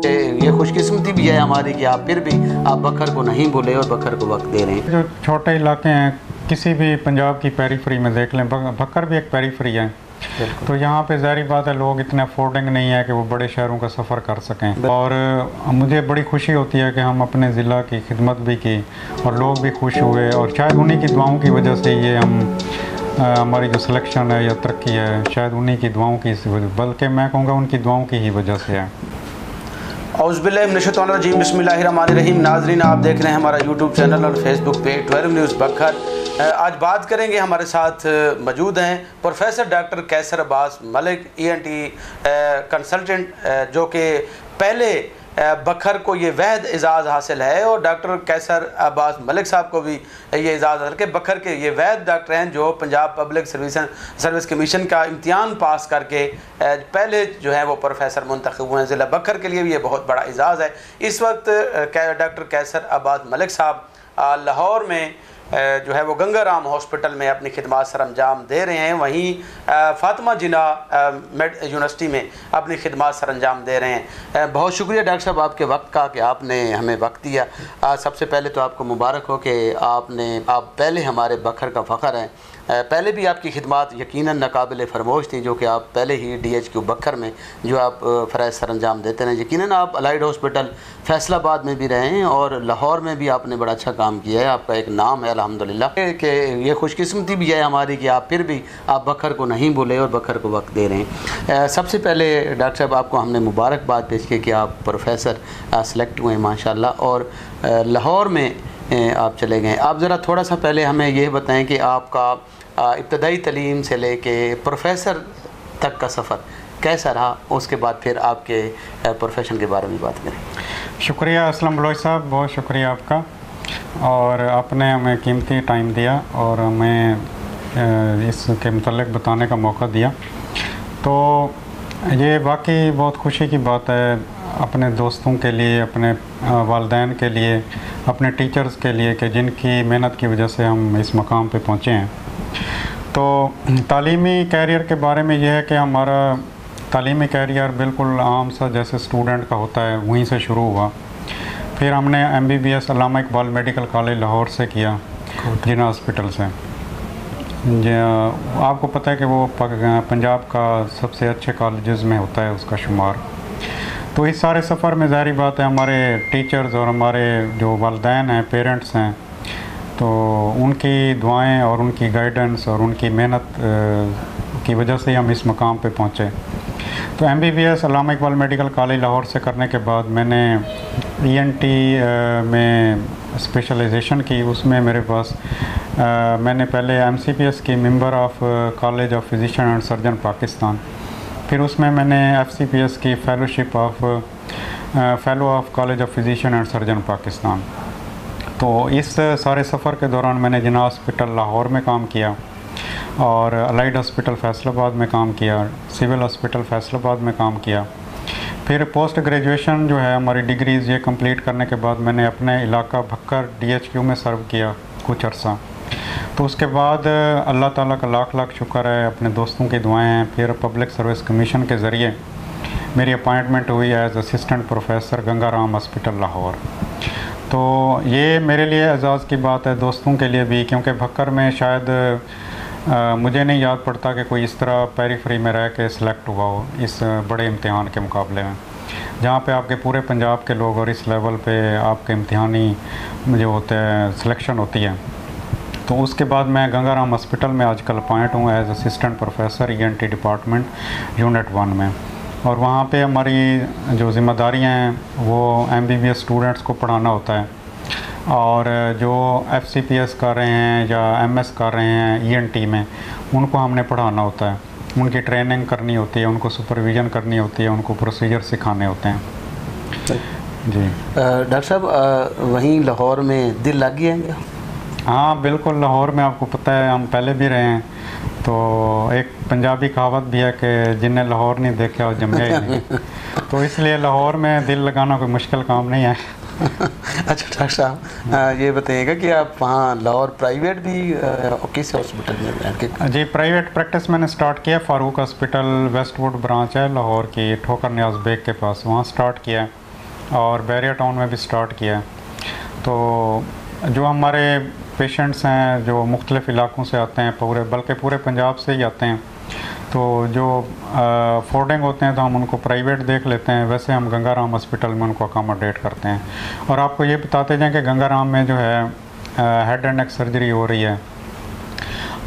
ये खुशकिस्मती भी है हमारी कि आप फिर भी आप बखर को नहीं भूले और बखर को वक्त दे रहे हैं। जो छोटे इलाके हैं किसी भी पंजाब की पेरीफ्री में देख लें, बखर भी एक पेरीफ्री है, तो यहाँ पे ज़ाहिर बात है लोग इतने अफोर्डिंग नहीं है कि वो बड़े शहरों का सफ़र कर सकें। और मुझे बड़ी खुशी होती है कि हम अपने ज़िला की खिदमत भी की और लोग भी खुश हुए, और शायद उन्हीं की दुआओं की वजह से ये हमारी जो सिलेक्शन है या तरक्की है शायद उन्हीं की दुआओं की, बल्कि मैं कहूँगा उनकी दुआओं की ही वजह से है। औज़ुबिल्लाहिमिनश्शैतानिर्रजीम बिस्मिल्लाहिर्रहमानिर्रहीम। नाज़रीन, आप देख रहे हैं हमारा यूट्यूब चैनल और फेसबुक पेज 12 न्यूज़ बखर। आज बात करेंगे, हमारे साथ मौजूद हैं प्रोफेसर डॉक्टर कैसर अब्बास मलिक, ENT कंसल्टेंट, जो कि पहले बखर को ये वहद एजाज़ हासिल है, और डॉक्टर कैसर अब्बास मलिक साहब को भी ये एजाज़ हासिल कि बखर के ये वहद डॉक्टर हैं जो पंजाब पब्लिक सर्विस कमीशन का इम्तिहान पास करके पहले जो है वो प्रोफेसर मुंतखब हुए हैं ज़िला बखर के लिए भी ये बहुत बड़ा एजाज़ है। इस वक्त डॉक्टर कैसर अब्बास मलिक साहब लाहौर में जो है वो गंगा राम हॉस्पिटल में अपनी खिदमत सर अंजाम दे रहे हैं, वहीं फ़ातिमा जिन्ना मेड यूनिवर्सिटी में अपनी खिदमत सर अंजाम दे रहे हैं। बहुत शुक्रिया डॉक्टर साहब आपके वक्त का कि आपने हमें वक्त दिया। सबसे पहले तो आपको मुबारक हो कि आप पहले हमारे बखर का फ़ख्र हैं। पहले भी आपकी खिदमत यकीनन नाकाबिल फरमोश थी, जो कि आप पहले ही DHQ बखर में जो आप फ़राइज़ सर अंजाम देते हैं। यकीनन आप अलाइड हॉस्पिटल फैसलाबाद में भी रहे हैं और लाहौर में भी आपने बड़ा अच्छा काम किया है, आपका एक नाम है अल्हम्दुलिल्लाह। कि ये खुशकिस्मती भी है हमारी कि आप फिर भी आप बखर को नहीं भूले और बखर को वक्त दे रहे हैं। सबसे पहले डॉक्टर साहब आपको हमने मुबारकबाद पेश की कि आप प्रोफेसर सेलेक्ट हुए माशाल्लाह, और लाहौर में आप चले गए। आप ज़रा थोड़ा सा पहले हमें ये बताएँ कि आपका इब्तदाई तलीम से लेके प्रोफेसर तक का सफ़र कैसा रहा, उसके बाद फिर आपके प्रोफेशन के बारे में बात करें। शुक्रिया अस्लम बलोच साहब, बहुत शुक्रिया आपका, और आपने हमें कीमती टाइम दिया और हमें इसके मुतल्लिक़ बताने का मौका दिया। तो ये वाकई बहुत खुशी की बात है अपने दोस्तों के लिए, अपने वालिदैन के लिए, अपने टीचर्स के लिए कि जिनकी मेहनत की वजह से हम इस मकाम पे पहुँचे हैं। तो तालीमी कैरियर के बारे में यह है कि हमारा तालीमी कैरियर बिल्कुल आम सा जैसे स्टूडेंट का होता है वहीं से शुरू हुआ। फिर हमने MBBS अल्लामा इकबाल मेडिकल कॉलेज लाहौर से किया, जिन्ना हॉस्पिटल से। आपको पता है कि वो पंजाब का सबसे अच्छे कॉलेजेस में होता है उसका शुमार। तो इस सारे सफ़र में ज़ाहिर बात है हमारे टीचर्स और हमारे जो वालिदैन हैं, पेरेंट्स हैं, तो उनकी दुआएं और उनकी गाइडेंस और उनकी मेहनत की वजह से हम इस मकाम पे पहुँचे। तो MBBS अल्लामा इकबाल मेडिकल कॉलेज लाहौर से करने के बाद मैंने ENT में स्पेशलाइजेशन की। उसमें मेरे पास मैंने पहले MCPS की member of college of physician and surgeon Pakistan, फिर उसमें मैंने FCPS की fellowship fellow of college of physician and surgeon Pakistan. तो इस सारे सफ़र के दौरान मैंने जिन्ना हॉस्पिटल लाहौर में काम किया और अलाइड हॉस्पिटल फैसलाबाद में काम किया, सिविल हॉस्पिटल फैसलाबाद में काम किया। फिर पोस्ट ग्रेजुएशन जो है हमारी डिग्रीज़ ये कंप्लीट करने के बाद मैंने अपने इलाका बखर DHQ में सर्व किया कुछ अर्सा। तो उसके बाद अल्लाह ताला का लाख लाख शुक्र है, अपने दोस्तों की दुआएं हैं, फिर पब्लिक सर्विस कमीशन के ज़रिए मेरी अपॉइंटमेंट हुई as assistant professor Ganga Ram hospital Lahore. तो ये मेरे लिए एजाज़ की बात है, दोस्तों के लिए भी, क्योंकि बखर में शायद मुझे नहीं याद पड़ता कि कोई इस तरह पेरीफ्री में रह के सिलेक्ट हुआ हो इस बड़े इम्तिहान के मुकाबले में, जहाँ पे आपके पूरे पंजाब के लोग और इस लेवल पे आपके इम्तिहानी जो होते हैं सिलेक्शन होती है। तो उसके बाद मैं गंगा राम हॉस्पिटल में आजकल अपॉइंट हूँ as assistant professor ENT department unit 1 में, और वहाँ पे हमारी जो ज़िम्मेदारियाँ हैं वो MBBS स्टूडेंट्स को पढ़ाना होता है, और जो FCPS कर रहे हैं या MS कर रहे हैं ENT में उनको हमने पढ़ाना होता है, उनकी ट्रेनिंग करनी होती है, उनको सुपरविज़न करनी होती है, उनको प्रोसीजर सिखाने होते हैं। जी डॉक्टर साहब, वहीं लाहौर में दिल लग गया है? हाँ बिल्कुल, लाहौर में आपको पता है हम पहले भी रहे हैं, तो एक पंजाबी कहावत भी है कि जिन्हें लाहौर नहीं देखा वो जमे ही नहीं। तो इसलिए लाहौर में दिल लगाना कोई मुश्किल काम नहीं है। अच्छा डॉक्टर साहब, ये बताइएगा कि आप वहाँ लाहौर प्राइवेट भी किस हॉस्पिटल में? जी प्राइवेट प्रैक्टिस मैंने स्टार्ट किया, फ़ारूक हॉस्पिटल वेस्टवुड ब्रांच है लाहौर की, ठोकर न्याज बेग के पास, वहाँ स्टार्ट किया। और बैरिया टाउन में भी स्टार्ट किया है। तो जो हमारे पेशेंट्स हैं जो मुख्तलिफ़ इलाक़ों से आते हैं, बल्कि पूरे पंजाब से ही आते हैं, तो जो अफोर्डिंग होते हैं तो हम उनको प्राइवेट देख लेते हैं। वैसे हम गंगाराम हॉस्पिटल में उनको अकोमोडेट करते हैं। और आपको ये बताते जाएं कि गंगाराम में जो है हेड एंड नेक सर्जरी हो रही है,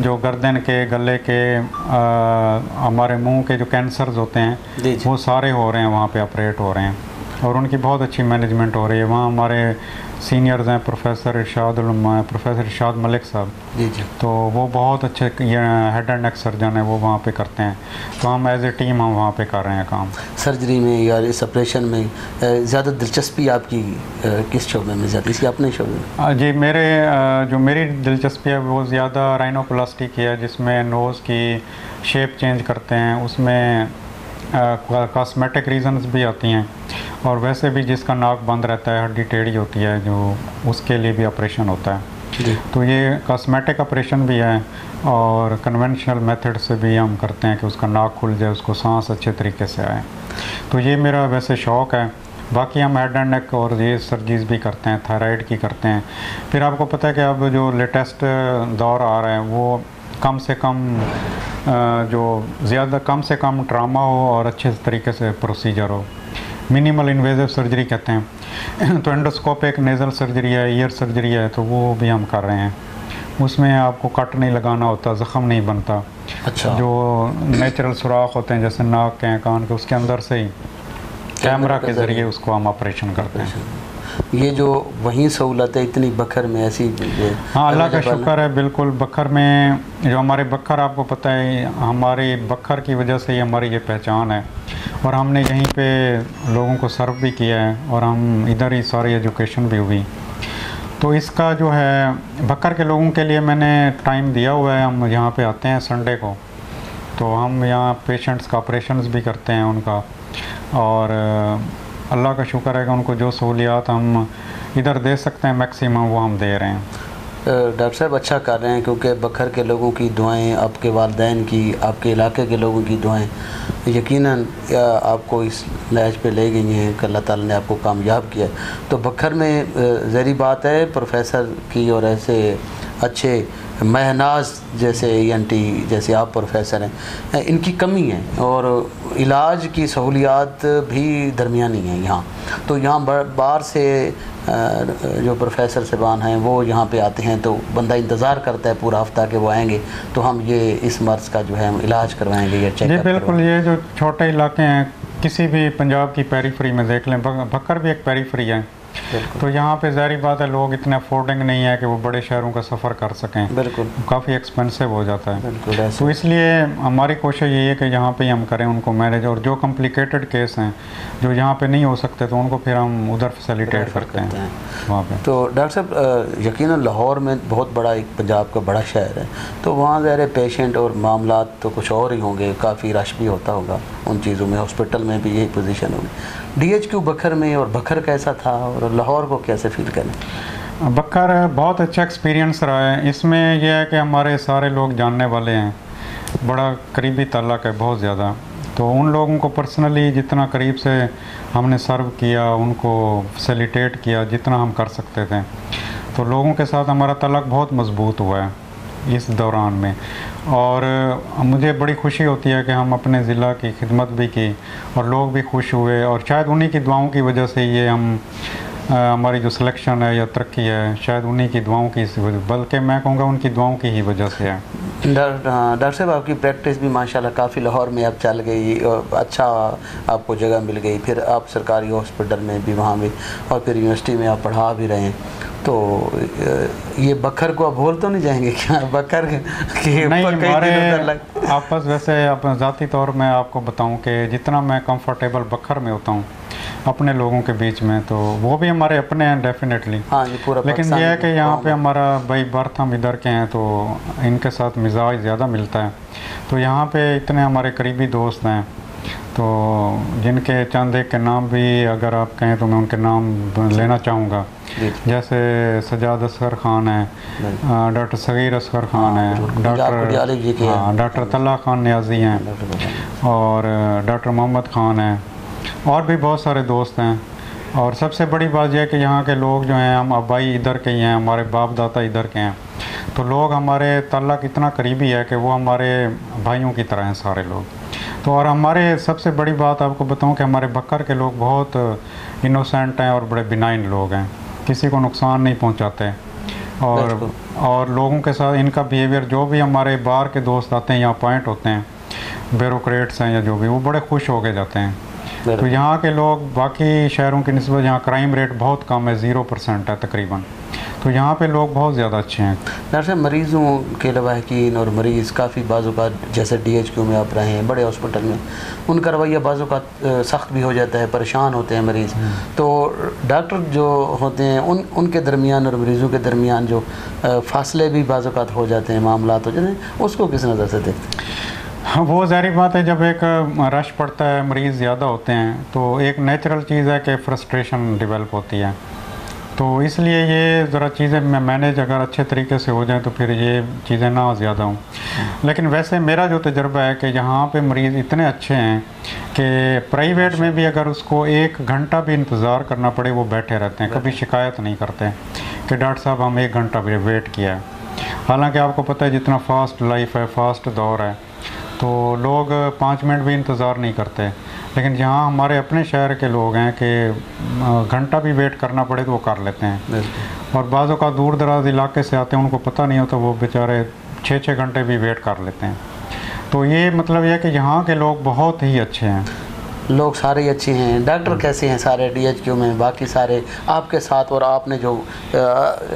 जो गर्दन के, गले के, हमारे मुंह के जो कैंसर्स होते हैं वो सारे हो रहे हैं, वहाँ पे ऑपरेट हो रहे हैं और उनकी बहुत अच्छी मैनेजमेंट हो रही है। वहाँ हमारे सीनियर्स हैं प्रोफेसर इरशाद मलिक साहब जी जी, तो वो बहुत अच्छे हेड एंड नेक सर्जन है, वो वहाँ पे करते हैं। तो हम एज ए टीम हम वहाँ पे कर रहे हैं काम। सर्जरी में या इस ऑपरेशन में ज़्यादा दिलचस्पी आपकी किस शोबे में ज़्यादा, इसी अपने शोबे में? जी, मेरी दिलचस्पी है वो ज़्यादा राइनोप्लास्टी की है, जिसमें नोज़ की शेप चेंज करते हैं, उसमें कॉस्मेटिक रीज़न्स भी आती हैं और वैसे भी जिसका नाक बंद रहता है, हड्डी टेढ़ी होती है, जो उसके लिए भी ऑपरेशन होता है जी। तो ये कॉस्मेटिक ऑपरेशन भी है और कन्वेंशनल मेथड से भी हम करते हैं कि उसका नाक खुल जाए, उसको सांस अच्छे तरीके से आए। तो ये मेरा वैसे शौक़ है। बाकी हम हेड एंड नेक और ये सर्जरीज भी करते हैं, थायराइड की करते हैं। फिर आपको पता है कि अब जो लेटेस्ट दौर आ रहा है वो कम से कम ट्रामा हो और अच्छे तरीके से प्रोसीजर हो, मिनिमल इन्वेजिव सर्जरी कहते हैं। तो एंडोस्कोपिक नेज़ल सर्जरी है, ईयर सर्जरी है, तो वो भी हम कर रहे हैं। उसमें आपको कट नहीं लगाना होता, ज़ख़म नहीं बनता। अच्छा। जो नेचुरल सुराख होते हैं जैसे नाक के, कान के, उसके अंदर से ही कैमरा के ज़रिए उसको हम ऑपरेशन करते हैं। ये जो वहीं सहूलत है इतनी बखर में ऐसी? हाँ, अल्लाह का शुक्र है। बिल्कुल, बखर में जो हमारे बखर, आपको पता है हमारे बखर की वजह से ही हमारी ये पहचान है और हमने यहीं पे लोगों को सर्व भी किया है और हम इधर ही सारी एजुकेशन भी हुई। तो इसका जो है बखर के लोगों के लिए मैंने टाइम दिया हुआ है। हम यहाँ पे आते हैं संडे को, तो हम यहाँ पेशेंट्स का ऑपरेशंस भी करते हैं उनका, और अल्लाह का शुक्र है कि उनको जो सहूलियात हम इधर दे सकते हैं मैक्सिमम वो हम दे रहे हैं। डॉक्टर साहब अच्छा कर रहे हैं, क्योंकि बखर के लोगों की दुआएं, आपके वालिदैन की, आपके इलाके के लोगों की दुआएं यकीनन आपको इस लहज पे ले गई हैं कि अल्लाह ताला ने आपको कामयाब किया। तो बखर में ज़हरी बात है प्रोफेसर की और ऐसे अच्छे महनाज जैसे ENT जैसे आप प्रोफेसर हैं, इनकी कमी है और इलाज की सहूलियात भी दरमियानी है यहाँ। तो यहाँ बाहर से जो प्रोफेसर साहबान हैं वो यहाँ पे आते हैं, तो बंदा इंतज़ार करता है पूरा हफ्ता कि वो आएंगे तो हम ये इस मर्ज़ का जो है हम इलाज करवाएंगे या चेक। जी बिल्कुल, ये जो छोटे इलाके हैं किसी भी पंजाब की पेरीफ्री में देख लें, बक्कर भी एक पेरीफ्री है, तो यहाँ पे ज़ाहिर बात है लोग इतने अफोर्डिंग नहीं है कि वो बड़े शहरों का सफ़र कर सकें। बिल्कुल, काफ़ी एक्सपेंसिव हो जाता है। तो इसलिए हमारी कोशिश यही है कि यहाँ पे हम करें उनको मैनेज, और जो कॉम्प्लिकेटेड केस हैं जो यहाँ पे नहीं हो सकते तो उनको फिर हम उधर फैसिलिटेट करते हैं वहाँ पे। तो डॉक्टर साहब यकीनन लाहौर में बहुत बड़ा एक पंजाब का बड़ा शहर है, तो वहाँ ज़ाहिर पेशेंट और मामलात तो कुछ और ही होंगे, काफ़ी रश भी होता होगा उन चीज़ों में, हॉस्पिटल में भी यही पोजीशन होगी। DHQ बखर में और बखर कैसा था और लाहौर को कैसे फील करें? बखर बहुत अच्छा एक्सपीरियंस रहा है। इसमें यह है कि हमारे सारे लोग जानने वाले हैं, बड़ा करीबी ताल्लुक़ है बहुत ज़्यादा। तो उन लोगों को पर्सनली जितना करीब से हमने सर्व किया, उनको फैसिलिटेट किया जितना हम कर सकते थे, तो लोगों के साथ हमारा ताल्लुक़ बहुत मजबूत हुआ है इस दौरान में। और मुझे बड़ी खुशी होती है कि हम अपने ज़िला की खिदमत भी की और लोग भी खुश हुए, और शायद उन्हीं की दुआओं की वजह से ये हम हमारी जो सिलेक्शन है या तरक्की है शायद उन्हीं की दुआओं की वजह, बल्कि मैं कहूँगा उनकी दुआओं की ही वजह से है। डॉक्टर साहब आपकी प्रैक्टिस भी माशाल्लाह काफ़ी लाहौर में अब चल गई और अच्छा आपको जगह मिल गई, फिर आप सरकारी हॉस्पिटल में भी वहाँ भी, और फिर यूनिवर्सिटी में आप पढ़ा भी रहे हैं। तो ये बखर को आप भूल तो नहीं जाएंगे क्या? बखर के नहीं, हमारे आपस वैसे अपने ज़ाती तौर में आपको बताऊं कि जितना मैं कंफर्टेबल बखर में होता हूं अपने लोगों के बीच में, तो वो भी हमारे अपने हैं डेफिनेटली। हाँ जी, पूरा। लेकिन ये है कि यहाँ पे हमारा बाई बर्थ हम इधर के हैं, तो इनके साथ मिजाज ज़्यादा मिलता है। तो यहाँ पे इतने हमारे करीबी दोस्त हैं, तो जिनके चंद एक के नाम भी अगर आप कहें तो मैं उनके नाम लेना चाहूँगा, जैसे सजाद असगर ख़ान है, डॉक्टर सगीर असगर ख़ान है, डॉक्टर तल्ला ख़ान न्याजी हैं, और डॉक्टर मोहम्मद ख़ान हैं, और भी बहुत सारे दोस्त हैं। और सबसे बड़ी बात यह है कि यहाँ के लोग जो हैं, हम आबाई इधर के ही हैं, हमारे बाप दादा इधर के हैं, तो लोग हमारे ताल्लुक इतना करीबी है कि वो हमारे भाइयों की तरह हैं सारे लोग। तो और हमारे सबसे बड़ी बात आपको बताऊं कि हमारे बकर के लोग बहुत इनोसेंट हैं और बड़े बिनाइन लोग हैं, किसी को नुकसान नहीं पहुंचाते। और लोगों के साथ इनका बिहेवियर, जो भी हमारे बाहर के दोस्त आते हैं यहाँ पॉइंट होते हैं, ब्यूरोक्रेट्स हैं या जो भी, वो बड़े खुश हो के जाते हैं। तो यहाँ के लोग बाकी शहरों की निस्बत यहाँ क्राइम रेट बहुत कम है, 0% है तकरीबन। तो यहाँ पे लोग बहुत ज़्यादा अच्छे हैं। डॉक्टर साहब, मरीज़ों के लवाहकीन और मरीज़ काफ़ी बाज़ जैसे DHQ में आप रहे हैं, बड़े हॉस्पिटल में, उनका रवैया बाज़ सख्त भी हो जाता है, परेशान होते हैं मरीज़। तो डॉक्टर जो होते हैं उनके दरमियान और मरीज़ों के दरमियान जो फासले भी बाज़ हो जाते हैं, मामला हो जाते हैं, उसको किस नज़र से देखते हैं? हाँ, वो ज़ाहिर बात है, जब एक रश पड़ता है, मरीज़ ज़्यादा होते हैं, तो एक नेचुरल चीज़ है कि फ्रस्ट्रेशन डेवलप होती है। तो इसलिए ये ज़रा चीज़ें मैनेज अगर अच्छे तरीके से हो जाए तो फिर ये चीज़ें ना ज़्यादा हों। लेकिन वैसे मेरा जो तजुर्बा है कि यहाँ पे मरीज़ इतने अच्छे हैं कि प्राइवेट में भी अगर उसको 1 घंटा भी इंतज़ार करना पड़े, वो बैठे रहते हैं, कभी शिकायत नहीं करते कि डॉक्टर साहब हम 1 घंटा भी वेट किया है। हालांकि आपको पता है जितना फास्ट लाइफ है, फास्ट दौर है, तो लोग 5 मिनट भी इंतज़ार नहीं करते। लेकिन जहाँ हमारे अपने शहर के लोग हैं कि घंटा भी वेट करना पड़े तो वो कर लेते हैं। और बाज़ों का दूर दराज इलाके से आते हैं, उनको पता नहीं होता, वो बेचारे 6-6 घंटे भी वेट कर लेते हैं। तो ये मतलब यह कि यहाँ के लोग बहुत ही अच्छे हैं, लोग सारे ही अच्छे हैं। डॉक्टर कैसे हैं सारे DHQ में, बाकी सारे आपके साथ, और आपने जो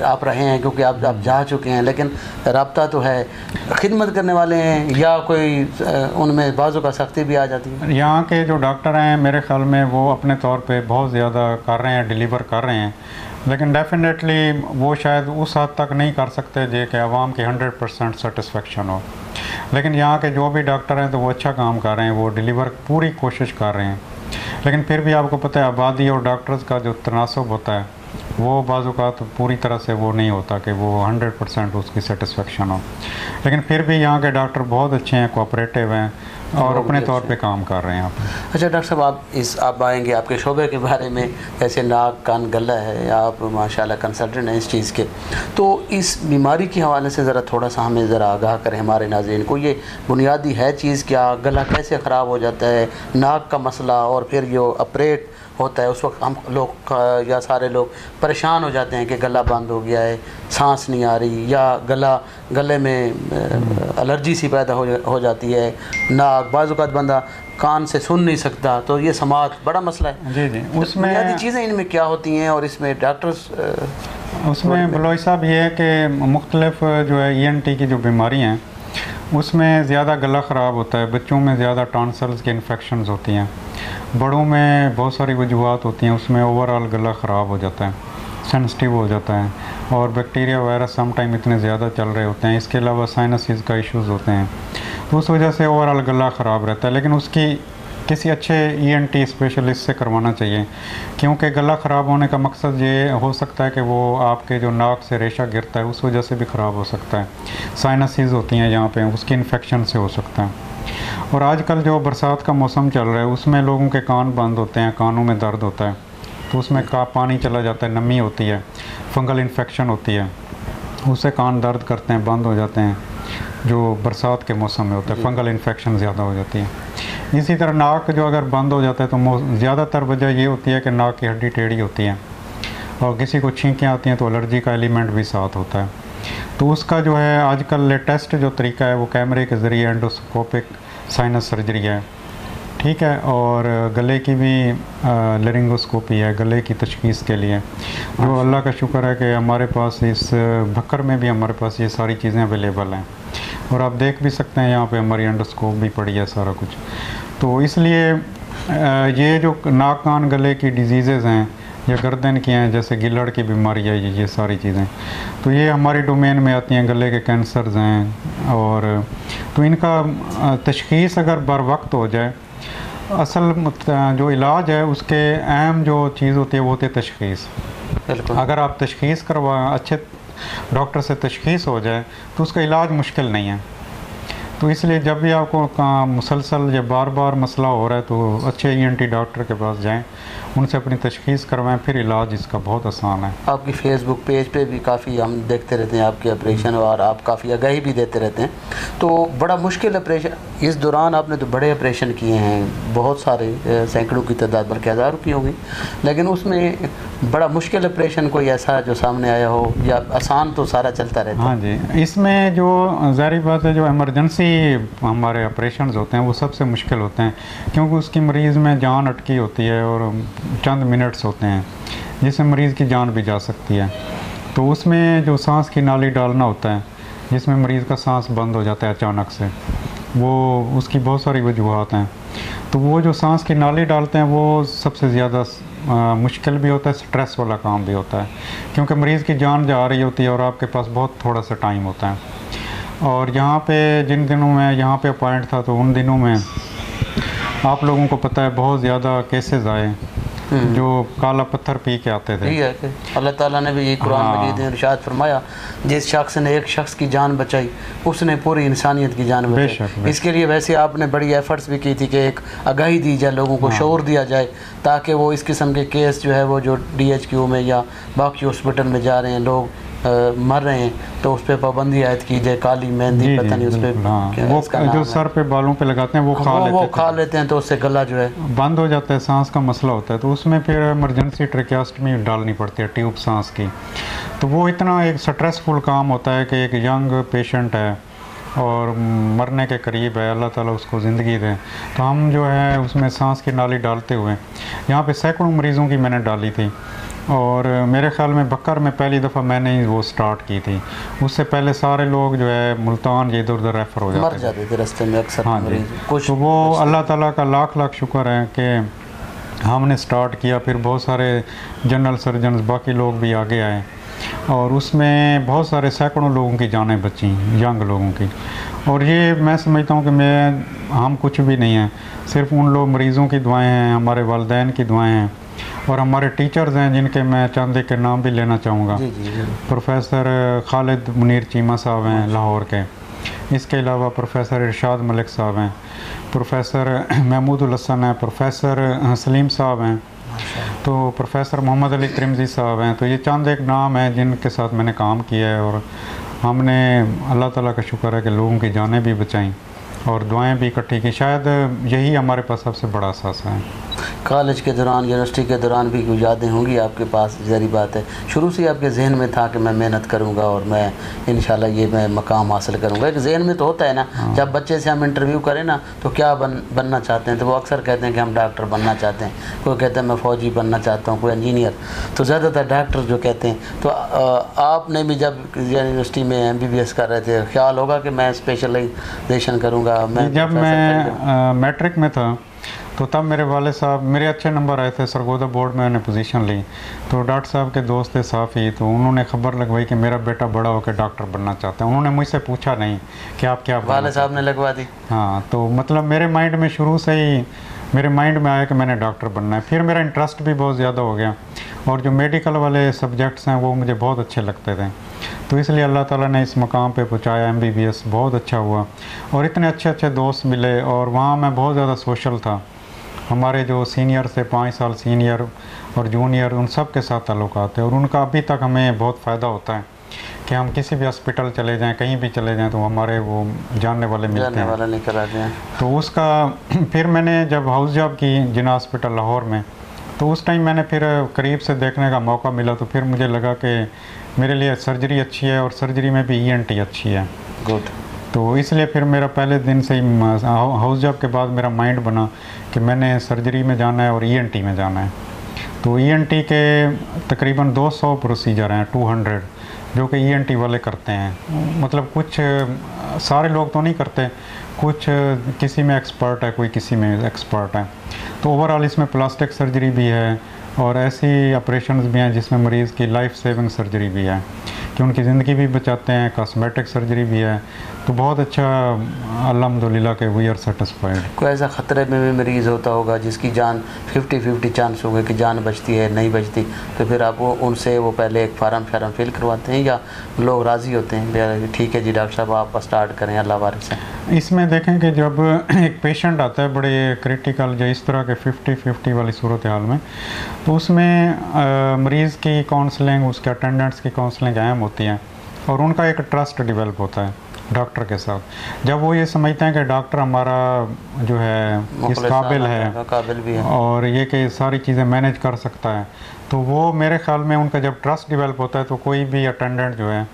आप रहे हैं, क्योंकि आप जा चुके हैं, लेकिन रब्ता तो है, खिदमत करने वाले हैं या कोई उनमें बाज़ों का सख्ती भी आ जाती है? यहाँ के जो डॉक्टर हैं मेरे ख्याल में वो अपने तौर पे बहुत ज़्यादा कर रहे हैं, डिलीवर कर रहे हैं, लेकिन डेफिनेटली वो शायद उस हद तक नहीं कर सकते जे कि आवाम की 100% सेटिस्फेक्शन हो। लेकिन यहाँ के जो भी डॉक्टर हैं तो वो अच्छा काम कर रहे हैं, वो डिलीवर पूरी कोशिश कर रहे हैं। लेकिन फिर भी आपको पता है आबादी और डॉक्टर्स का जो तनासब होता है वो बाज़ औक़ात पूरी तरह से वो नहीं होता कि वो 100% उसकी सेटिस्फेक्शन हो। लेकिन फिर भी यहाँ के डॉक्टर बहुत अच्छे हैं, कोऑपरेटिव हैं और अपने तौर पे काम कर रहे हैं। आप अच्छा डॉक्टर साहब, आप आएंगे आपके शोबे के बारे में, जैसे नाक कान गला है, आप माशाल्लाह कंसल्टेंट हैं इस चीज़ के, तो इस बीमारी के हवाले से ज़रा थोड़ा सा हमें ज़रा आगाह करें हमारे नाज़रीन को। ये बुनियादी है चीज़ क्या, गला कैसे ख़राब हो जाता है, नाक का मसला, और फिर जो ऑपरेट होता है उस वक्त हम लोग या सारे लोग परेशान हो जाते हैं कि गला बंद हो गया है, सांस नहीं आ रही, या गले में एलर्जी सी पैदा हो जाती है, नाक बाज़ औक़ात बंदा कान से सुन नहीं सकता। तो ये समाज बड़ा मसला है। जी जी, उसमें बुनियादी चीज़ें इनमें क्या होती हैं, और इसमें डॉक्टर्स उसमें बलोच साहब ये है कि मुख्तलिफ जो है ENT की जो बीमारी हैं उसमें ज़्यादा गला ख़राब होता है, बच्चों में ज़्यादा टॉन्सिल्स की इन्फेक्शंस होती हैं, बड़ों में बहुत सारी वजूहात होती हैं, उसमें ओवरऑल गला ख़राब हो जाता है, सेंसिटिव हो जाता है, और बैक्टीरिया वायरस सम टाइम इतने ज़्यादा चल रहे होते हैं। इसके अलावा साइनसिस का इश्यूज़ होते हैं, तो उस वजह से ओवरऑल गला ख़राब रहता है। लेकिन उसकी किसी अच्छे ENT स्पेशलिस्ट से करवाना चाहिए, क्योंकि गला ख़राब होने का मकसद ये हो सकता है कि वो आपके जो नाक से रेशा गिरता है उस वजह से भी ख़राब हो सकता है, साइनसिस होती हैं यहाँ पे, उसकी इन्फेक्शन से हो सकता है। और आजकल जो बरसात का मौसम चल रहा है उसमें लोगों के कान बंद होते हैं, कानों में दर्द होता है, तो उसमें पानी चला जाता है, नमी होती है, फंगल इन्फेक्शन होती है, उससे कान दर्द करते हैं, बंद हो जाते हैं, जो बरसात के मौसम में होता है, फंगल इन्फेक्शन ज़्यादा हो जाती है। इसी तरह नाक जो अगर बंद हो जाता है तो ज़्यादातर वजह ये होती है कि नाक की हड्डी टेढ़ी होती है, और किसी को छींकें आती हैं तो एलर्जी का एलिमेंट भी साथ होता है। तो उसका जो है आजकल लेटेस्ट जो तरीका है वो कैमरे के ज़रिए एंडोस्कोपिक साइनस सर्जरी है, ठीक है, और गले की भी लेरिंगोस्कोपी है, गले की तशखीस के लिए, जो अल्लाह का शुक्र है कि हमारे पास इस भक्कर में भी हमारे पास ये सारी चीज़ें अवेलेबल हैं। और आप देख भी सकते हैं यहाँ पे हमारी एंडोस्कोप भी पड़ी है, सारा कुछ। तो इसलिए ये जो नाक कान गले की डिजीज़ेज़ हैं या गर्दन की हैं, जैसे गिलड़ की बीमारी है, ये सारी चीज़ें तो ये हमारी डोमेन में आती हैं, गले के कैंसर्स हैं। और तो इनका तशखीस अगर बर वक्त हो जाए, असल जो इलाज है उसके अहम जो चीज़ होती है वो होती है तशखीस। अगर आप तशखीस अच्छे डॉक्टर से तशखीस हो जाए तो उसका इलाज मुश्किल नहीं है। तो इसलिए जब भी आपको मुसलसल या बार बार मसला हो रहा है तो अच्छे ENT डॉक्टर के पास जाएं, उनसे अपनी तशख़ीस करवाएं, फिर इलाज इसका बहुत आसान है। आपकी फेसबुक पेज पे भी काफ़ी हम देखते रहते हैं आपके ऑपरेशन, और आप काफ़ी आगाही भी देते रहते हैं। तो बड़ा मुश्किल ऑपरेशन, इस दौरान आपने तो बड़े ऑपरेशन किए हैं, बहुत सारे, सैकड़ों की तादाद बल्कि हज़ारों की होगी, लेकिन उसमें बड़ा मुश्किल ऑपरेशन कोई ऐसा जो सामने आया हो, या आसान तो सारा चलता रहता है? हाँ जी, इसमें जो ज़ाहिर बात है, जो इमरजेंसी हमारे ऑपरेशंस होते हैं वो सबसे मुश्किल होते हैं, क्योंकि उसकी मरीज़ में जान अटकी होती है और चंद मिनट्स होते हैं जिसमें मरीज़ की जान भी जा सकती है। तो उसमें जो सांस की नाली डालना होता है, जिसमें मरीज़ का सांस बंद हो जाता है अचानक से, वो उसकी बहुत सारी वजूहात हैं। तो वो जो सांस की नाली डालते हैं वो सबसे ज़्यादा मुश्किल भी होता है, स्ट्रेस वाला काम भी होता है, क्योंकि मरीज़ की जान जा रही होती है और आपके पास बहुत थोड़ा सा टाइम होता है। और यहाँ पे जिन दिनों में यहाँ पे अपॉइंट था, तो उन दिनों में आप लोगों को पता है बहुत ज़्यादा केसेस आए जो काला पत्थर पी के आते थे। अल्लाह ताला ने भी ये कुरान मजीद में इरशाद फरमाया, जिस शख्स ने एक शख्स की जान बचाई उसने पूरी इंसानियत की जान बचाई। इसके लिए वैसे आपने बड़ी एफर्ट्स भी की थी कि एक आगाही दी जाए, लोगों को शऊर दिया जाए, ताकि वो इस किस्म के केस जो है वो जो DHQ में या बाकी हॉस्पिटल में जा रहे हैं, लोग मर रहे हैं, तो उस पर पाबंदी आयद की जाए। काली मेहंदी पता नहीं उस पर वो जो सर पे बालों पे लगाते हैं वो खा लेते हैं, तो उससे गला जो है बंद हो जाता है, सांस का मसला होता है। तो उसमें फिर इमरजेंसी ट्रेकियास्टमी डालनी पड़ती है, ट्यूब सांस की। तो वो इतना एक स्ट्रेसफुल काम होता है कि एक यंग पेशेंट है और मरने के करीब है, अल्लाह ताला उसको ज़िंदगी दे। तो हम जो है उसमें सांस की नाली डालते हुए यहाँ पे सैकड़ों मरीज़ों की मैंने डाली थी, और मेरे ख्याल में बकर में पहली दफ़ा मैंने ही वो स्टार्ट की थी। उससे पहले सारे लोग जो है मुल्तान ये इधर उधर रेफ़र हो जाते थे रास्ते में अक्सर। हाँ जी, तो वो अल्लाह ताला का लाख लाख शुक्र है कि हमने स्टार्ट किया। फिर बहुत सारे जनरल सर्जन बाकी लोग भी आगे आए, और उसमें बहुत सारे सैकड़ों लोगों की जानें बची, यंग लोगों की। और ये मैं समझता हूँ कि हम कुछ भी नहीं हैं, सिर्फ उन लोग मरीज़ों की दुआएं हैं, हमारे वालिदैन की दुआएं हैं, और हमारे टीचर्स हैं जिनके मैं चंद के नाम भी लेना चाहूँगा। प्रोफेसर खालिद मुनीर चीमा साहब हैं लाहौर के, इसके अलावा प्रोफेसर इरशाद मलिक साहब हैं, प्रोफेसर महमूदुल हसन हैं, प्रोफेसर सलीम साहब हैं, तो प्रोफेसर मोहम्मद अली त्रिमज़ी साहब हैं। तो ये चंद एक नाम हैं जिनके साथ मैंने काम किया है, और हमने अल्लाह ताला का शुक्र है कि लोगों की जानें भी बचाईं और दुआएं भी इकट्ठी की। शायद यही हमारे पास सबसे बड़ा असासा है। कॉलेज के दौरान, यूनिवर्सिटी के दौरान भी कुछ यादें होंगी आपके पास, ज़ाहिर बात है शुरू से आपके जहन में था कि मैं मेहनत करूंगा और मैं इंशाल्लाह ये मैं मकाम हासिल करूंगा। एक जहन में तो होता है ना, जब बच्चे से हम इंटरव्यू करें ना तो क्या बनना चाहते हैं, तो वो अक्सर कहते हैं कि हम डॉक्टर बनना चाहते हैं, कोई कहता है मैं फ़ौजी बनना चाहता हूँ, कोई इंजीनियर, तो ज़्यादातर डॉक्टर जो कहते हैं। तो आपने भी जब यूनिवर्सिटी में MBBS कर रहे थे, ख्याल होगा कि मैं स्पेशलाइजेशन करूँगा? जब मैं मैट्रिक में था तो तब मेरे वाले साहब, मेरे अच्छे नंबर आए थे, सरगोदा बोर्ड में मैंने पोजीशन ली, तो डॉक्टर साहब के दोस्त थे साफ़ी, तो उन्होंने खबर लगवाई कि मेरा बेटा बड़ा होकर डॉक्टर बनना चाहता है। उन्होंने मुझसे पूछा नहीं कि आप क्या, वाले साहब ने लगवा दी। हाँ, तो मतलब मेरे माइंड में शुरू से ही मेरे माइंड में आया कि मैंने डॉक्टर बनना है। फिर मेरा इंटरेस्ट भी बहुत ज़्यादा हो गया, और जो मेडिकल वाले सब्जेक्ट्स हैं वो मुझे बहुत अच्छे लगते थे, तो इसलिए अल्लाह ताला ने इस मकाम पे पहुँचाया। MBBS बहुत अच्छा हुआ, और इतने अच्छे अच्छे दोस्त मिले, और वहाँ मैं बहुत ज़्यादा सोशल था। हमारे जो सीनियर थे, 5 साल सीनियर और जूनियर, उन सब के साथ ताल्लुकात है, और उनका अभी तक हमें बहुत फ़ायदा होता है कि हम किसी भी हॉस्पिटल चले जाएं, कहीं भी चले जाएं, तो हमारे वो जानने वाले मिलते हैं। तो उसका फिर मैंने जब हाउस जॉब की जिना हॉस्पिटल लाहौर में, तो उस टाइम मैंने फिर करीब से देखने का मौका मिला, तो फिर मुझे लगा कि मेरे लिए सर्जरी अच्छी है, और सर्जरी में भी ENT अच्छी है। गुड। तो इसलिए फिर मेरा पहले दिन से ही हाउस जॉब के बाद मेरा माइंड बना कि मैंने सर्जरी में जाना है और ENT में जाना है। तो ENT के तकरीबन 200 प्रोसीजर हैं, 200, जो कि ENT वाले करते हैं। मतलब कुछ सारे लोग तो नहीं करते, कुछ किसी में एक्सपर्ट है, कोई किसी में एक्सपर्ट है। तो ओवरऑल इसमें प्लास्टिक सर्जरी भी है, और ऐसी ऑपरेशंस भी हैं जिसमें मरीज़ की लाइफ सेविंग सर्जरी भी है कि उनकी ज़िंदगी भी बचाते हैं, कॉस्मेटिक सर्जरी भी है। तो बहुत अच्छा, अल्हम्दुलिल्लाह के वी आर सेटिस्फाइड। कोई ऐसा ख़तरे में भी मरीज़ होता होगा जिसकी जान 50-50 चांस होगा कि जान बचती है नहीं बचती, तो फिर आप उनसे वो पहले एक फार्म फिल करवाते हैं, या लोग राज़ी होते हैं ठीक है जी डॉक्टर साहब आप स्टार्ट करें अल्लाह वारिस है? इसमें देखें कि जब एक पेशेंट आता है बड़े क्रिटिकल जो इस तरह के 50-50 वाली सूरत हाल में, तो उसमें मरीज़ की काउंसलिंग, उसके अटेंडेंट्स की काउंसलिंग अहम होती है और उनका एक ट्रस्ट डेवलप होता है डॉक्टर के साथ। जब वो ये समझते हैं कि डॉक्टर हमारा जो है इस काबिल भी है और ये कि सारी चीज़ें मैनेज कर सकता है, तो वो मेरे ख्याल में उनका जब ट्रस्ट डेवलप होता है तो कोई भी अटेंडेंट जो है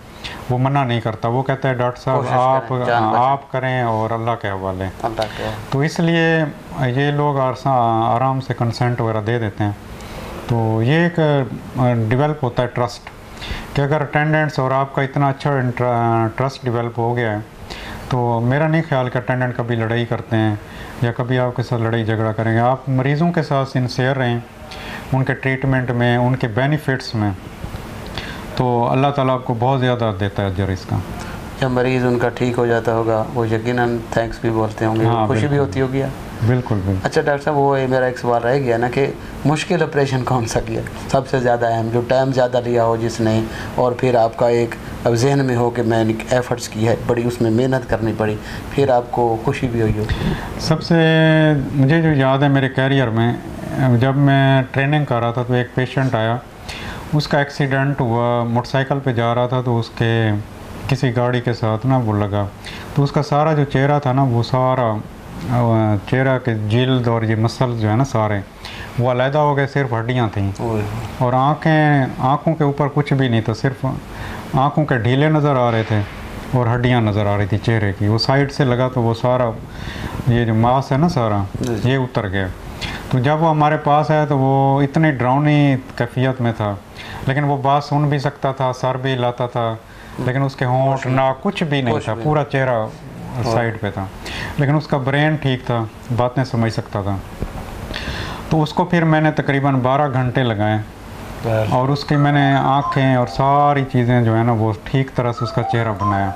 वो मना नहीं करता, वो कहता है डॉक्टर साहब आप करें और अल्लाह के हवाले। तो इसलिए ये लोग आराम से कंसेंट वगैरह दे देते हैं। तो ये एक डेवलप होता है ट्रस्ट कि अगर अटेंडेंट्स और आपका इतना अच्छा ट्रस्ट डेवलप हो गया है तो मेरा नहीं ख्याल कि अटेंडेंट कभी लड़ाई करते हैं या कभी आपके साथ लड़ाई झगड़ा करेंगे। आप मरीज़ों के साथ सिंसियर रहें, उनके ट्रीटमेंट में, उनके बेनिफिट्स में, तो अल्लाह ताला आपको बहुत ज़्यादा देता है अजर इसका। जब मरीज़ उनका ठीक हो जाता होगा वो यकीनन थैंक्स भी बोलते होंगे, हाँ, खुशी भी होती होगी। बिल्कुल बिल्कुल। अच्छा डॉक्टर साहब, वो मेरा एक सवाल रह गया ना कि मुश्किल ऑपरेशन कौन सा किया सबसे ज़्यादा अहम, जो टाइम ज़्यादा लिया हो जिसने, और फिर आपका एक अब जहन में हो कि मैंने एफ़र्ट्स की है बड़ी, उसमें मेहनत करनी पड़ी, फिर आपको खुशी भी हुई हो? सबसे मुझे जो याद है मेरे कैरियर में, जब मैं ट्रेनिंग कर रहा था तो एक पेशेंट आया, उसका एक्सीडेंट हुआ, मोटरसाइकिल पे जा रहा था तो उसके किसी गाड़ी के साथ ना वो लगा, तो उसका सारा जो चेहरा था ना, वो सारा चेहरा के जिल्द और ये मसल जो है ना सारे वो अलहदा हो गए, सिर्फ हड्डियाँ थीं और आँखों के ऊपर कुछ भी नहीं था, सिर्फ आँखों के ढीले नज़र आ रहे थे और हड्डियाँ नज़र आ रही थी चेहरे की। वो साइड से लगा तो वो सारा ये जो मांस है ना सारा ये उतर गया। तो जब वो हमारे पास आया तो वो इतनी डरावनी कैफियत में था, लेकिन वो बात सुन भी सकता था, सर भी हिलाता था, लेकिन उसके होंठ ना कुछ भी नहीं था, पूरा चेहरा साइड पे था, लेकिन उसका ब्रेन ठीक था, बातें समझ सकता था। तो उसको फिर मैंने तकरीबन 12 घंटे लगाए और उसकी मैंने आँखें और सारी चीज़ें जो है ना वो ठीक तरह से उसका चेहरा बनाया।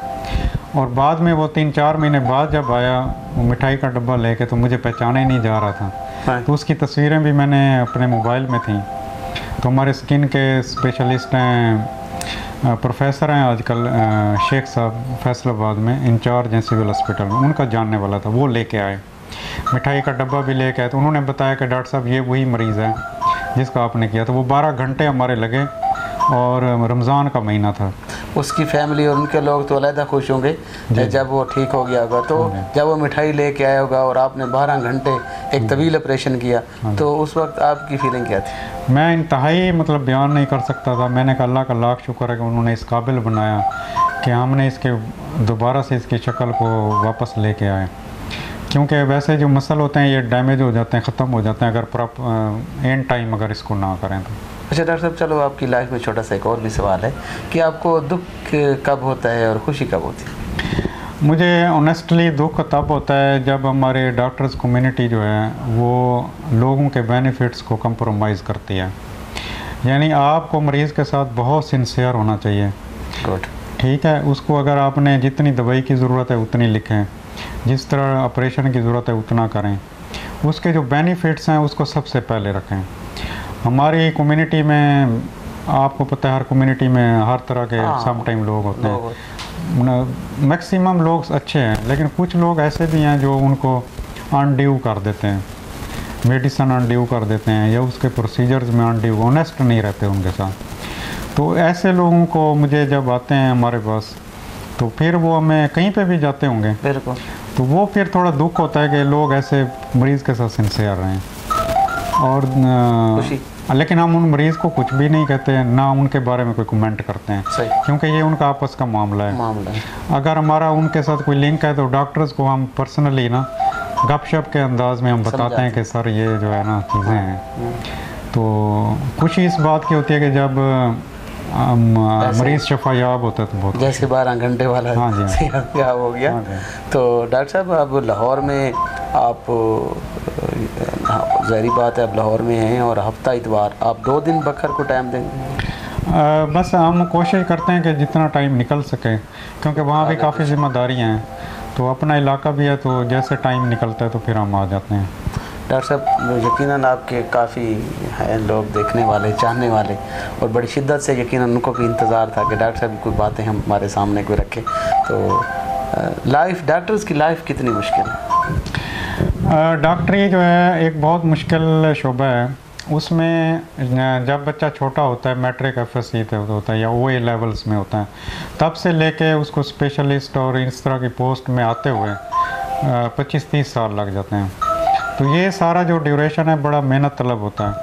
और बाद में वो 3-4 महीने बाद जब आया वो मिठाई का डब्बा लेके, तो मुझे पहचाना ही नहीं जा रहा था। तो उसकी तस्वीरें भी मैंने अपने मोबाइल में थी। तो हमारे स्किन के स्पेशलिस्ट हैं, प्रोफेसर हैं आजकल, शेख साहब फैसलाबाद में इंचार्ज हैं सिविल हॉस्पिटल में, उनका जानने वाला था, वो लेके आए, मिठाई का डब्बा भी लेके आए। तो उन्होंने बताया कि डॉक्टर साहब ये वही मरीज़ है जिसका आपने किया था। वो 12 घंटे हमारे लगे और रमज़ान का महीना था। उसकी फैमिली और उनके लोग तो अलहदा खुश होंगे जब वो ठीक हो गया होगा। तो जब वो मिठाई लेके आया होगा और आपने 12 घंटे एक तवील ऑपरेशन किया, तो उस वक्त आपकी फीलिंग क्या थी? मैं इंतहाई मतलब बयान नहीं कर सकता था। मैंने कहा अल्लाह का लाख शुक्र है कि उन्होंने इस काबिल बनाया कि हमने इसके दोबारा से इसकी शक्ल को वापस लेके आए, क्योंकि वैसे जो मसल होते हैं ये डैमेज हो जाते हैं, ख़त्म हो जाते हैं अगर प्रॉपर एंड टाइम अगर इसको ना करें तो। अच्छा डॉक्टर साहब, चलो आपकी लाइफ में छोटा सा एक और भी सवाल है कि आपको दुख कब होता है और खुशी कब होती है? मुझे ऑनेस्टली दुख तब होता है जब हमारे डॉक्टर्स कम्युनिटी जो है वो लोगों के बेनिफिट्स को कंप्रोमाइज़ करती है। यानी आपको मरीज़ के साथ बहुत सिंसियर होना चाहिए। गुड, ठीक है, उसको अगर आपने जितनी दवाई की ज़रूरत है उतनी लिखें, जिस तरह ऑपरेशन की ज़रूरत है उतना करें, उसके जो बेनिफिट्स हैं उसको सबसे पहले रखें। हमारी कम्युनिटी में आपको पता है हर कम्युनिटी में हर तरह के सम टाइम लोग होते हैं। मैक्सिमम लोग अच्छे हैं, लेकिन कुछ लोग ऐसे भी हैं जो उनको अनड्यू कर देते हैं, मेडिसिन अनड्यू कर देते हैं या उसके प्रोसीजर्स में अनड्यू, ऑनेस्ट नहीं रहते उनके साथ। तो ऐसे लोगों को मुझे जब आते हैं हमारे पास तो फिर वो हमें कहीं पे भी जाते होंगे बिल्कुल, तो वो फिर थोड़ा दुख होता है कि लोग ऐसे मरीज़ के साथ सिंसियर रहें। और लेकिन हम उन मरीज़ को कुछ भी नहीं कहते, ना उनके बारे में कोई कमेंट करते हैं, क्योंकि ये उनका आपस का मामला है। अगर हमारा उनके साथ कोई लिंक है तो डॉक्टर्स को हम पर्सनली ना गपशप के अंदाज में हम बताते हैं कि सर ये जो है ना चीज़ें हैं। तो खुशी इस बात की होती है कि जब मरीज़ शफायाब होता है तो बहुत, जैसे 12 घंटे वाला सेहतयाब हो गया। तो डॉक्टर साहब, अब लाहौर में आप, ज़ाहिर बात है अब लाहौर में हैं और हफ्ता इतवार आप 2 दिन बकर को टाइम देंगे? बस हम कोशिश करते हैं कि जितना टाइम निकल सके, क्योंकि वहाँ भी काफ़ी जिम्मेदारियाँ हैं, तो अपना इलाका भी है, तो जैसे टाइम निकलता है तो फिर हम आ जाते हैं। डॉक्टर साहब, यकीनन आपके काफ़ी हैं लोग देखने वाले, चाहने वाले, और बड़ी शिद्दत से यकीनन उनको भी इंतज़ार था कि डॉक्टर साहब कोई बातें हम हमारे सामने कोई रखें। तो लाइफ, डॉक्टर्स की लाइफ कितनी मुश्किल है? डॉक्टरी जो है एक बहुत मुश्किल शोबा है। उसमें जब बच्चा छोटा होता है, मैट्रिक FSC होता है या OA लेवल्स में होता है, तब से लेके उसको स्पेशलिस्ट और इस तरह की पोस्ट में आते हुए 25-30 साल लग जाते हैं। तो ये सारा जो ड्यूरेशन है बड़ा मेहनत तलब होता है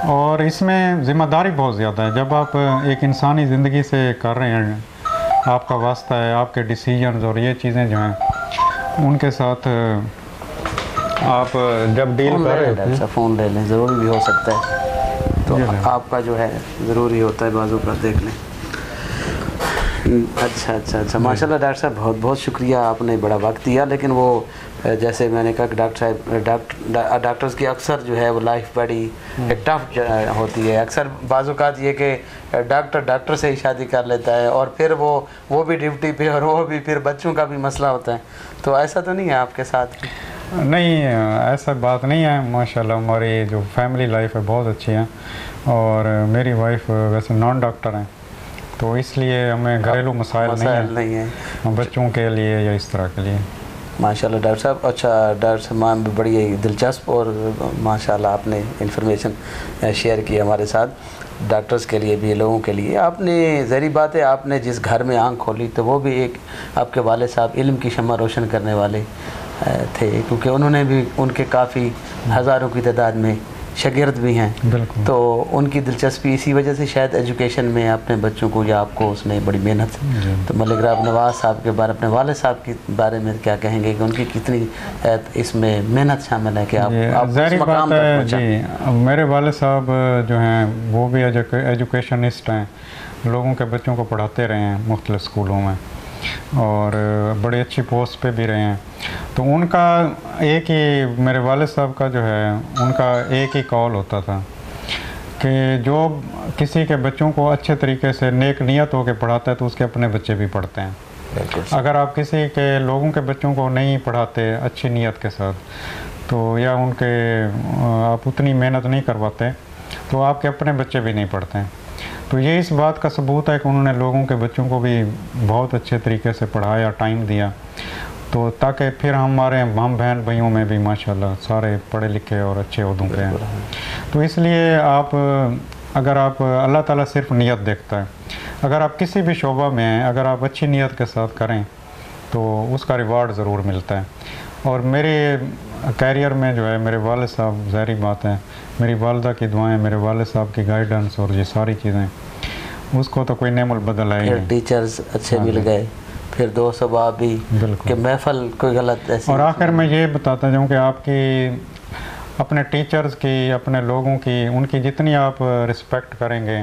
और इसमें ज़िम्मेदारी बहुत ज़्यादा है। जब आप एक इंसानी ज़िंदगी से कर रहे हैं, आपका वास्ता है, आपके डिसीजंस और ये चीज़ें जो हैं उनके साथ आप जब डील कर रहे होते हैं। फ़ोन ले लें, ज़रूरी भी हो सकता है, तो आपका जो है ज़रूरी होता है बाजू पर देख लें। अच्छा माशाल्लाह डॉक्टर साहब, बहुत बहुत शुक्रिया, आपने बड़ा वक्त दिया। लेकिन वो जैसे मैंने कहा कि डॉक्टर साहब, डॉक्टर्स की अक्सर जो है वो लाइफ बड़ी टफ होती है। अक्सर बाज़-औक़ात ये कि डॉक्टर से ही शादी कर लेता है और फिर वो भी ड्यूटी पे और वो भी फिर बच्चों का भी मसला होता है। तो ऐसा तो नहीं है आपके साथ? नहीं, ऐसा बात नहीं है। माशाल्लाह हमारी जो फैमिली लाइफ है बहुत अच्छी है और मेरी वाइफ वैसे नॉन डॉक्टर हैं, तो इसलिए हमें घरेलू मसाइल नहीं है बच्चों के लिए या इस तरह के लिए। माशाल्लाह डॉक्टर साहब। अच्छा डॉक्टर साहब, बड़ी दिलचस्प और माशाल्लाह आपने इंफॉर्मेशन शेयर की हमारे साथ, डॉक्टर्स के लिए भी, लोगों के लिए। आपने ज़ाहिर बात है, आपने जिस घर में आंख खोली तो वो भी एक आपके वालिद साहब इल्म की शम्मा रोशन करने वाले थे, क्योंकि उन्होंने भी, उनके काफ़ी हज़ारों की तादाद में शागिर्द भी हैं। बिल्कुल। तो उनकी दिलचस्पी इसी वजह से शायद एजुकेशन में अपने बच्चों को या आपको उसने बड़ी मेहनत। तो मलिक राब नवाज़ साहब के बारे, अपने वाले साहब के बारे में क्या कहेंगे कि उनकी कितनी इसमें मेहनत शामिल है कि आप उस मकाम तक पहुंचा? जी, मेरे वाले साहब जो हैं वो भी एजुकेशनिस्ट हैं, लोगों के बच्चों को पढ़ाते रहे हैं मुख्तलिफ स्कूलों में और बड़ी अच्छी पोस्ट पे भी रहे हैं। तो उनका एक ही, मेरे वालिद साहब का जो है उनका एक ही कॉल होता था कि जो किसी के बच्चों को अच्छे तरीके से नेक नियत होकर पढ़ाता है तो उसके अपने बच्चे भी पढ़ते हैं। अगर आप किसी के लोगों के बच्चों को नहीं पढ़ाते अच्छी नियत के साथ, तो या उनके आप उतनी मेहनत नहीं करवाते, तो आपके अपने बच्चे भी नहीं पढ़ते हैं। तो ये इस बात का सबूत है कि उन्होंने लोगों के बच्चों को भी बहुत अच्छे तरीके से पढ़ाया, टाइम दिया, तो ताकि फिर हमारे हम बहन भाइयों में भी माशाल्लाह सारे पढ़े लिखे और अच्छे ओहदों पे हैं। तो इसलिए आप, अगर आप, अल्लाह ताला सिर्फ नियत देखता है। अगर आप किसी भी शोबा में हैं, अगर आप अच्छी नियत के साथ करें तो उसका रिवार्ड ज़रूर मिलता है। और मेरे कैरियर में जो है मेरे वालिद साहब, ज़ाहिर बात है, मेरी वालिदा की दुआएं, मेरे वालिद साहब की गाइडेंस और ये सारी चीज़ें, उसको तो कोई नेमुल बदल है। टीचर्स अच्छे मिल गए, फिर दोस्त अहबाब भी, कि महफल कोई गलत ऐसी। और आखिर में ये बताता जाऊँ कि आपकी अपने टीचर्स की, अपने लोगों की, उनकी जितनी आप रिस्पेक्ट करेंगे,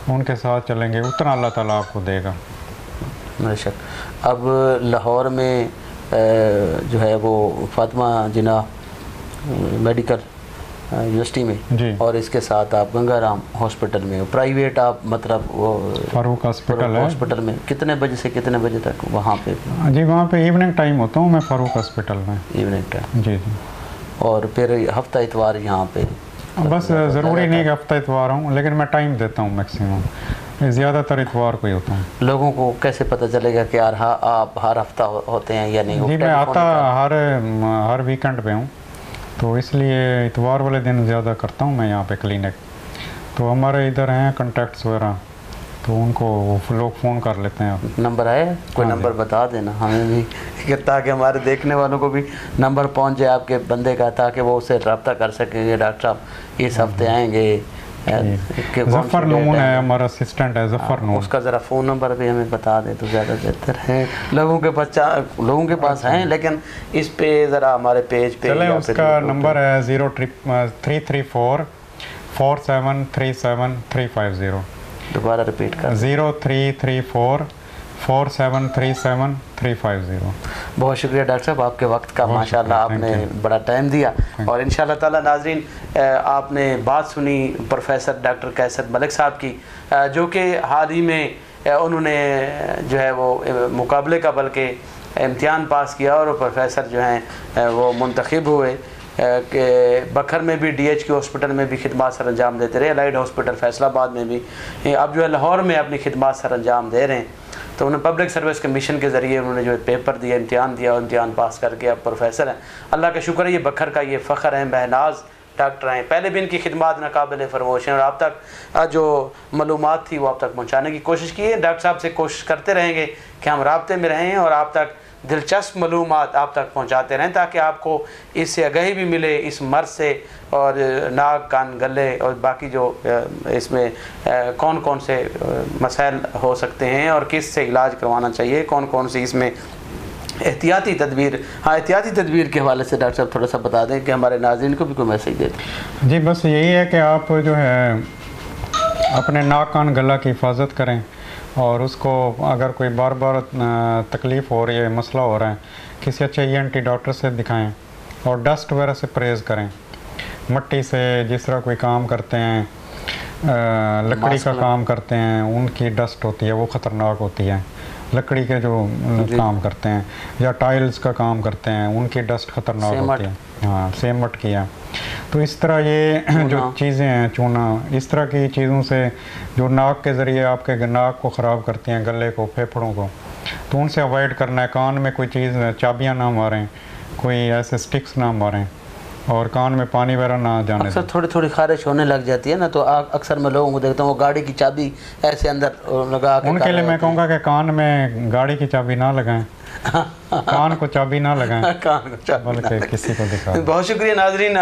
उनके साथ चलेंगे, उतना अल्लाह ताला आपको देगा। बेशक। अब लाहौर में जो है वो फातिमा जिन्ना मेडिकल यूनिवर्सिटी में जी, और इसके साथ आप गंगाराम हॉस्पिटल में प्राइवेट, आप मतलब वो फारूक हॉस्पिटल में कितने बजे से कितने बजे तक वहाँ पे? जी, वहाँ पे इवनिंग टाइम होता हूँ मैं फारूक हॉस्पिटल में। Evening time? जी जी। और फिर हफ्ता इतवार यहाँ पे? बस ज़रूरी नहीं कि हफ्ता इतवार हूँ, लेकिन मैं टाइम देता हूँ मैक्सिमम, ज़्यादातर इतवार को ही होता हूँ। लोगों को कैसे पता चलेगा कि यार हाँ आप हर हफ्ता होते हैं या नहीं? जी, मैं आता हर वीकेंड पे हूँ, तो इसलिए इतवार वाले दिन ज़्यादा करता हूँ मैं यहाँ पे क्लिनिक। तो हमारे इधर हैं कॉन्टैक्ट्स वगैरह, तो उनको लोग फ़ोन कर लेते हैं। नंबर है कोई? नंबर बता देना हमें भी, ताकि हमारे देखने वालों को भी नंबर पहुंच जाए आपके बंदे का, ताकि वो उससे रब्ता कर सकेंगे, डॉक्टर साहब इस हफ्ते आएंगे। ज़फ़र नून है हमारा असिस्टेंट है, ज़फ़र नून। उसका ज़रा फ़ोन नंबर भी हमें बता दें तो ज़्यादा बेहतर है। लोगों के पास हैं, लेकिन इस पे ज़रा हमारे पेज पे चले, उसका नंबर है 0334 4737 350। दोबारा रिपीट कर। 0334 4737 350। बहुत शुक्रिया डॉक्टर साहब, आपके वक्त का माशाल्लाह आपने बड़ा टाइम दिया। और इंशाल्लाह ताला नाज़रीन, आपने बात सुनी प्रोफेसर डॉक्टर कैसर मलिक साहब की, जो कि हाल ही में उन्होंने जो है वो मुकाबले का बल्कि इम्तिहान पास किया और प्रोफेसर जो हैं वो मुंतखब हुए कि बखर में भी DH के हॉस्पिटल में भी खिदमत सर अंजाम देते रहे, अलाइड हॉस्पिटल फैसलाबाद में भी, अब जो है लाहौर में अपनी खिदमत सर अंजाम दे रहे हैं। तो उन्होंने पब्लिक सर्विस कमीशन के ज़रिए उन्होंने जो पेपर दिया, इम्तिहान दिया, इम्तिहान पास करके अब प्रोफेसर हैं। अल्लाह का शुक्र है, ये बखर का ये फ़ख्र है, महनाज डॉक्टर हैं। पहले भी इनकी खिदमत नाकाबिल फरोश हैं और आप तक जो मालूमात थी वो आप तक पहुँचाने की कोशिश की है। डॉक्टर साहब से कोशिश करते रहेंगे कि हम राब्ते में रहें और आप तक दिलचस्प मालूमात आप तक पहुँचाते रहें, ताकि आपको इससे आगाही भी मिले इस मर्ज़ से, और नाक कान गले और बाकी जो इसमें कौन कौन से मसाइल हो सकते हैं और किस से इलाज करवाना चाहिए, कौन कौन सी इसमें एहतियाती तदबीर। हाँ, एहतियाती तदबीर के हवाले से डॉक्टर साहब थोड़ा सा बता दें कि हमारे नाज़रीन को भी कोई मैसेज दे दें। जी, बस यही है कि आप जो है अपने नाक कान गला की हिफाजत करें, और उसको अगर कोई बार बार तकलीफ़ हो रही है, मसला हो रहा है, किसी अच्छे ENT डॉक्टर से दिखाएं और डस्ट वगैरह से परहेज़ करें। मिट्टी से जिस तरह कोई काम करते हैं, लकड़ी का काम करते हैं, उनकी डस्ट होती है, वो ख़तरनाक होती है। लकड़ी के जो काम करते हैं या टाइल्स का काम करते हैं, उनकी डस्ट ख़तरनाक होती है। हाँ, सेमट की है। तो इस तरह ये जो चीज़ें हैं, चूना, इस तरह की चीज़ों से जो नाक के ज़रिए आपके नाक को ख़राब करती हैं, गले को, फेफड़ों को, तो उनसे अवॉइड करना है। कान में कोई चीज़, चाबियाँ ना मारें, कोई ऐसे स्टिक्स ना मारें, और कान में पानी वगैरह ना जाने। अक्सर थोड़ी थोड़ी खारिश होने लग जाती है ना, तो अक्सर मैं लोगों को देखता हूँ वो गाड़ी की चाबी ऐसे अंदर लगा के, उनके लिए मैं कहूँगा कि कान में गाड़ी की चाबी ना लगाएं, कान को चाबी ना लगाएं, कान को चाबी बल्कि किसी को दिखा। बहुत शुक्रिया नाजरीन,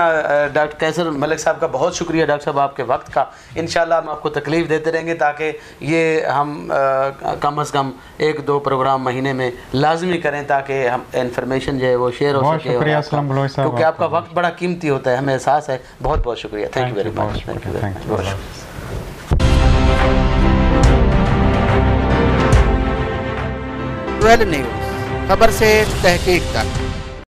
डॉक्टर कैसर मलिक साहब का बहुत शुक्रिया डॉक्टर साहब आपके वक्त का। इंशाल्लाह हम आपको तकलीफ़ देते रहेंगे ताकि ये हम कम अज़ कम 1-2 प्रोग्राम महीने में लाजमी करें, ताकि हम इंफॉर्मेशन जो है वो शेयर हो सके। शुक्रिया असलम बलोच साहब, क्योंकि आपका वक्त बड़ा कीमती होता है, हमें एहसास है। बहुत बहुत शुक्रिया। Thank you very much. Twelve news, खबर से तहकीक तक।